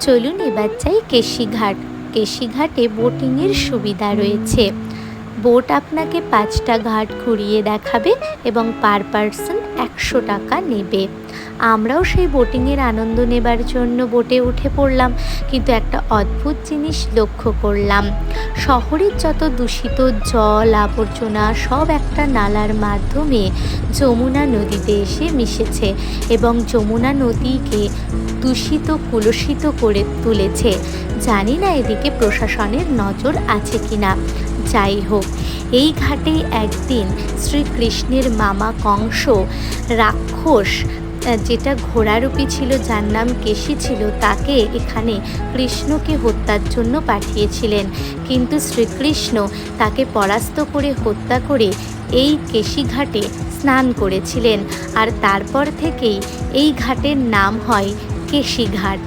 চলুন এবার যাই কেশিঘাট। কেশিঘাটে বোটিংয়ের সুবিধা রয়েছে। বোট আপনাকে 5টা ঘাট ঘুরিয়ে দেখাবে এবং পার পারসন 100 টাকা নেবে। আমরাও সেই বোটিংয়ের আনন্দ নেবার জন্য বোটে উঠে পড়লাম, কিন্তু একটা অদ্ভুত জিনিস লক্ষ্য করলাম। শহরের যত দূষিত জল আবর্জনা সব একটা নালার মাধ্যমে যমুনা নদীতে এসে মিশেছে এবং যমুনা নদীকে দূষিত কুলুষিত করে তুলেছে। জানি না এদিকে প্রশাসনের নজর আছে কিনা। যাই হোক, এই ঘাটেই একদিন শ্রীকৃষ্ণের মামা কংস রাক্ষস, যেটা ঘোড়ারূপী ছিল, যার নাম কেশি ছিল, তাকে এখানে কৃষ্ণকে হত্যার জন্য পাঠিয়েছিলেন। কিন্তু শ্রীকৃষ্ণ তাকে পরাস্ত করে হত্যা করে এই কেশিঘাটে স্নান করেছিলেন, আর তারপর থেকেই এই ঘাটের নাম হয় কেশিঘাট।